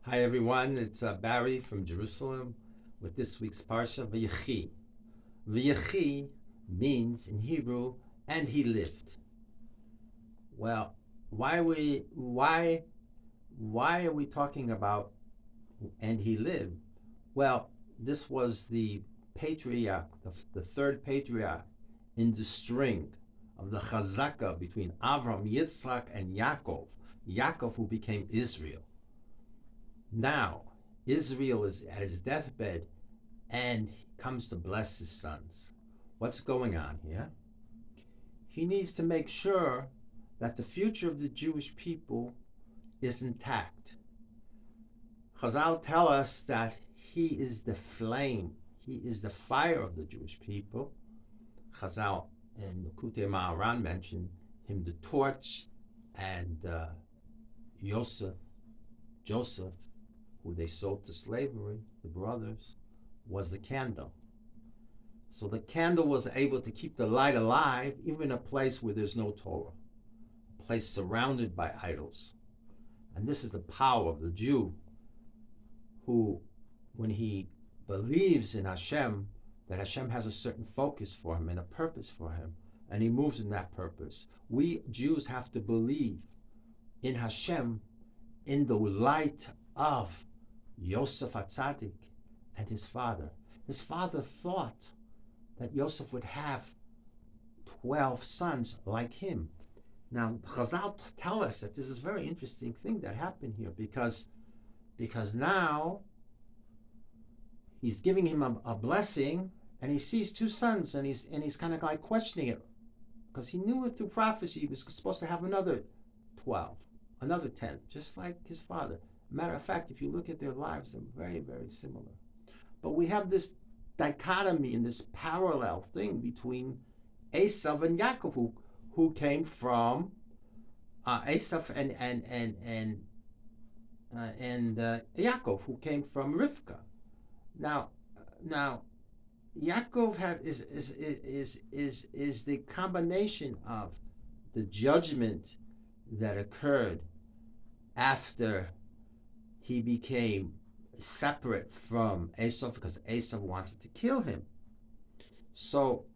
Hi everyone, it's Barry from Jerusalem with this week's Parsha V'yechi. V'yechi means in Hebrew, and he lived. Well, why are we talking about and he lived? Well, this was the patriarch, the third patriarch in the string of the chazaka between Avram, Yitzchak, and Yaakov. Yaakov, who became Israel. Now, Israel is at his deathbed and he comes to bless his sons. What's going on here? He needs to make sure that the future of the Jewish people is intact. Chazal tell us that he is the flame, he is the fire of the Jewish people. Chazal and Kutei Ma'aran mentioned him the torch, and Joseph, who they sold to slavery, the brothers, was the candle. So the candle was able to keep the light alive even in a place where there's no Torah, a place surrounded by idols. And this is the power of the Jew who, when he believes in Hashem, that Hashem has a certain focus for him and a purpose for him, and he moves in that purpose. We Jews have to believe in Hashem in the light of Yosef HaTzadik and his father. His father thought that Yosef would have 12 sons like him. Now, Chazal tell us that this is a very interesting thing that happened here because now he's giving him a blessing, and he sees two sons, and he's kind of like questioning it because he knew it through prophecy he was supposed to have another 12, another 10, just like his father. Matter of fact, if you look at their lives, they're very, very similar. But we have this dichotomy and this parallel thing between Esav and Yaakov, who came from Esav and Yaakov, who came from Rivka. Now, Yaakov is the combination of the judgment that occurred after he became separate from Esau because Esau wanted to kill him. So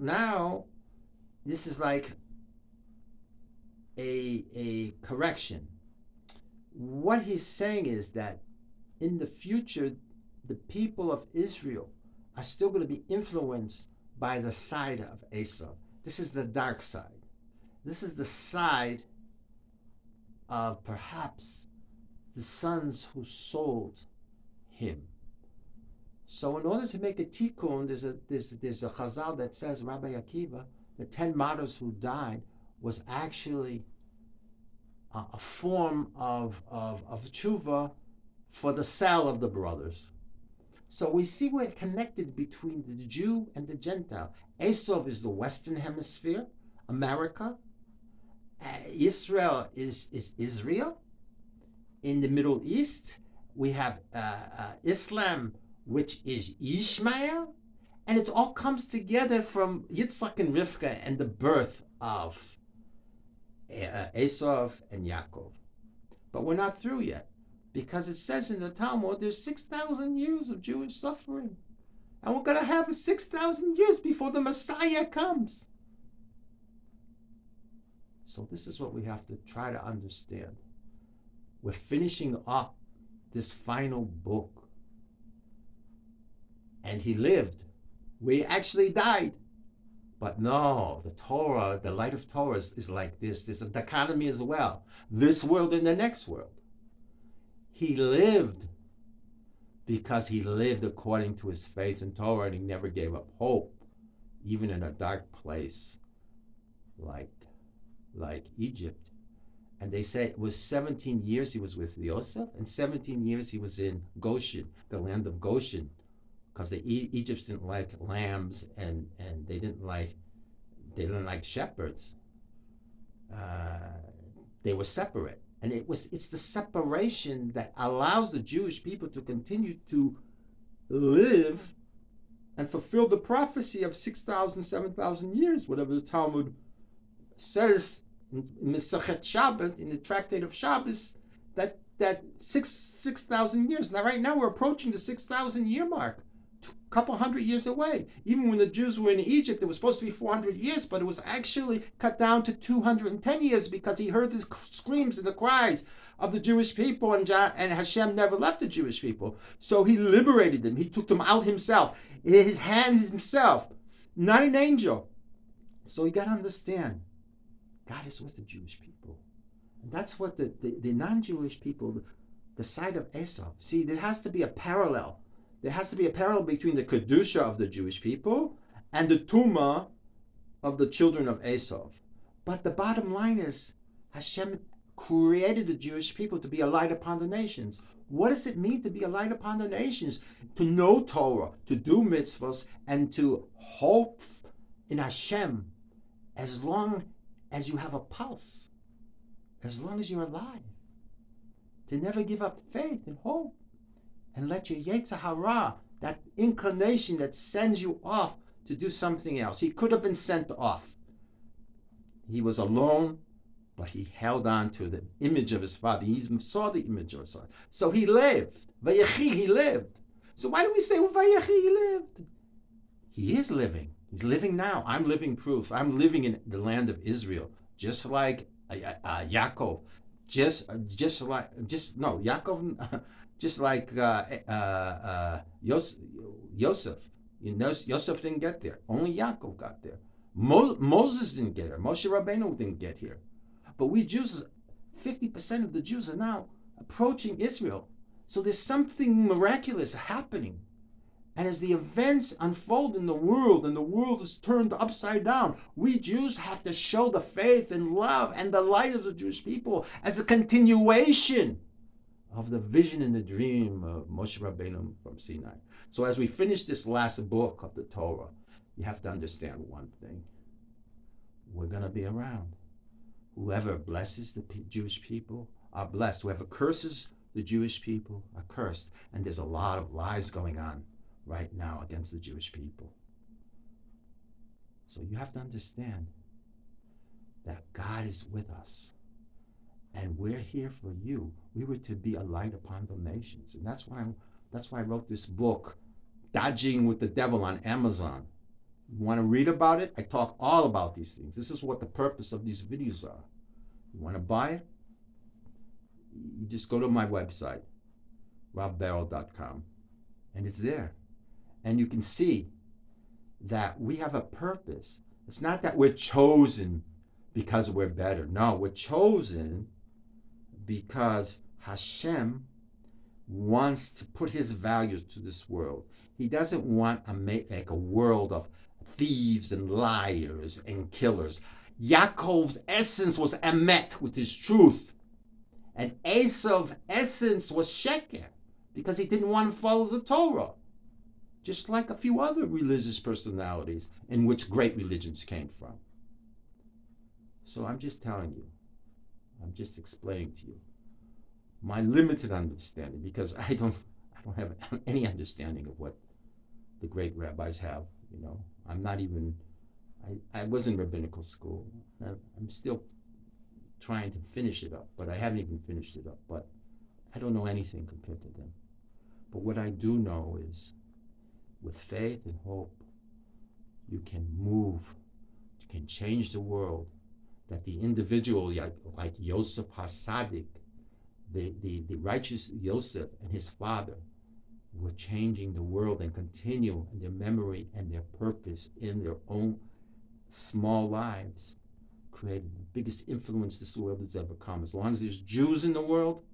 now this is like a correction. What he's saying is that in the future, the people of Israel are still going to be influenced by the side of Esau. This is the dark side. This is the side of perhaps the sons who sold him. So in order to make a tikkun, there's a chazal that says, Rabbi Akiva, the 10 martyrs who died was actually a form of tshuva for the sale of the brothers. So we see we're connected between the Jew and the Gentile. Esau is the Western Hemisphere, America. Israel is Israel. In the Middle East, we have Islam, which is Ishmael, and it all comes together from Yitzchak and Rivka and the birth of Esau and Yaakov. But we're not through yet, because it says in the Talmud there's 6,000 years of Jewish suffering, and we're going to have 6,000 years before the Messiah comes. So this is what we have to try to understand. We're finishing up this final book. And he lived. We actually died. But no, the Torah, the light of Torah is like this. There's a dichotomy as well. This world and the next world. He lived because he lived according to his faith in Torah, and he never gave up hope, even in a dark place like Egypt. And they say it was 17 years he was with Yosef, and 17 years he was in Goshen, the land of Goshen, because the Egypts didn't like lambs, and they didn't like shepherds. They were separate, and it's the separation that allows the Jewish people to continue to live and fulfill the prophecy of 6,000, 7,000 years, whatever the Talmud says in Mesachet Shabbat, in the Tractate of Shabbos, that that 6,000 years. Now, right now, we're approaching the 6,000 year mark, a couple hundred years away. Even when the Jews were in Egypt, it was supposed to be 400 years, but it was actually cut down to 210 years because he heard the screams and the cries of the Jewish people, and Hashem never left the Jewish people. So he liberated them. He took them out himself, his hands himself, not an angel. So you got to understand, God is with the Jewish people. And that's what the non-Jewish people, the side of Esau. See, there has to be a parallel. There has to be a parallel between the Kedusha of the Jewish people and the Tumah of the children of Esau. But the bottom line is, Hashem created the Jewish people to be a light upon the nations. What does it mean to be a light upon the nations? To know Torah, to do mitzvahs, and to hope in Hashem as long as you have a pulse, as long as you're alive. To never give up faith and hope, and let your Yetzer Hara, that inclination that sends you off to do something else. He could have been sent off. He was alone, but he held on to the image of his father. He saw the image of his son. So he lived. Vayechi, he lived. So why do we say, Vayechi, he lived? He is living. He's living now. I'm living proof. I'm living in the land of Israel, just like Yaakov. Just like Yosef. You know, Yosef didn't get there. Only Yaakov got there. Moses didn't get here. Moshe Rabbeinu didn't get here. But we Jews, 50% of the Jews are now approaching Israel. So there's something miraculous happening. And as the events unfold in the world, and the world is turned upside down, we Jews have to show the faith and love and the light of the Jewish people as a continuation of the vision and the dream of Moshe Rabbeinu from Sinai. So as we finish this last book of the Torah, you have to understand one thing. We're going to be around. Whoever blesses the Jewish people are blessed. Whoever curses the Jewish people are cursed. And there's a lot of lies going on right now against the Jewish people. So you have to understand that God is with us. And we're here for you. We were to be a light upon the nations. And that's why I wrote this book, Dodging with the Devil, on Amazon. You want to read about it? I talk all about these things. This is what the purpose of these videos are. You want to buy it? You just go to my website, robbarrel.com, and it's there. And you can see that we have a purpose. It's not that we're chosen because we're better. No, we're chosen because Hashem wants to put his values to this world. He doesn't want to make a world of thieves and liars and killers. Yaakov's essence was emet, with his truth. And Esau's essence was sheker, because he didn't want to follow the Torah. Just like a few other religious personalities in which great religions came from. So I'm just telling you, I'm just explaining to you my limited understanding, because I don't have any understanding of what the great rabbis have. You know, I'm not even, I was in rabbinical school. I'm still trying to finish it up, but I haven't even finished it up. But I don't know anything compared to them. But what I do know is, with faith and hope, you can move, you can change the world. That the individual, like Yosef HaSadik, the righteous Yosef and his father, were changing the world and continue in their memory and their purpose in their own small lives, created the biggest influence this world has ever come. As long as there's Jews in the world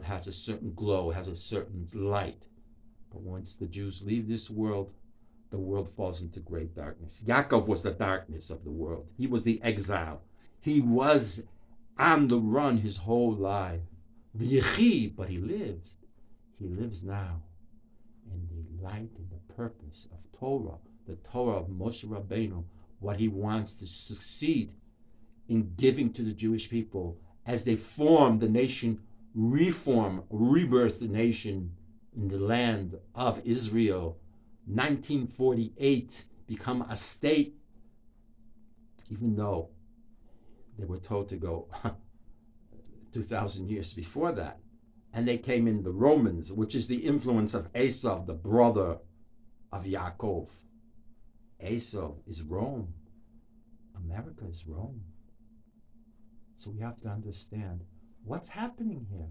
has a certain glow, has a certain light. But once the Jews leave this world, the world falls into great darkness. Yaakov was the darkness of the world. He was the exile. He was on the run his whole life. V'yechi, but he lives. He lives now in the light and the purpose of Torah, the Torah of Moshe Rabbeinu, what he wants to succeed in giving to the Jewish people as they form the nation, rebirth the nation in the land of Israel. 1948, become a state, even though they were told to go 2,000 years before that. And they came in the Romans, which is the influence of Esau, the brother of Yaakov. Esau is Rome. America is Rome. So we have to understand what's happening here.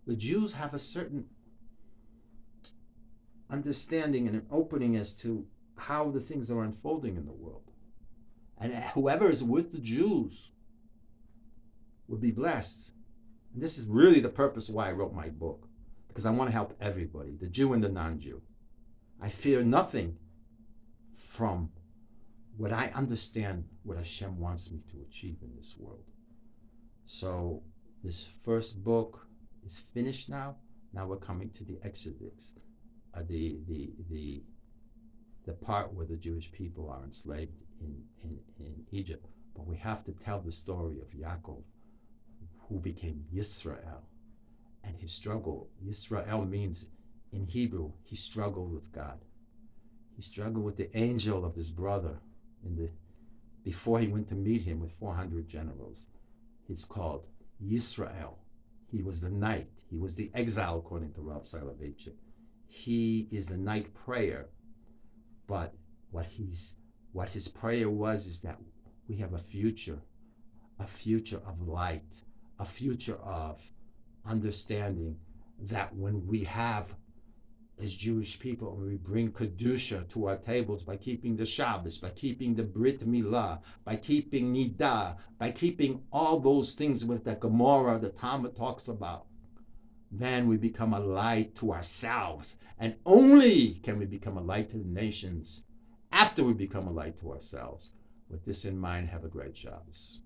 The Jews have a certain understanding and an opening as to how the things are unfolding in the world. And whoever is with the Jews will be blessed. And this is really the purpose why I wrote my book, because I want to help everybody, the Jew and the non-Jew. I fear nothing from what I understand what Hashem wants me to achieve in this world. So this first book is finished now. Now we're coming to the Exodus, the part where the Jewish people are enslaved in Egypt. But we have to tell the story of Yaakov, who became Yisrael, and his struggle. Yisrael means, in Hebrew, he struggled with God. He struggled with the angel of his brother before he went to meet him with 400 generals. He's called Yisrael. He was the night. He was the exile, according to Rav Soloveitchik. He is the night prayer. But what his prayer was is that we have a future of light, a future of understanding that when we have, as Jewish people, when we bring Kedusha to our tables by keeping the Shabbos, by keeping the Brit Milah, by keeping Nidah, by keeping all those things with the Gemara, the Talmud talks about, then we become a light to ourselves. And only can we become a light to the nations after we become a light to ourselves. With this in mind, have a great Shabbos.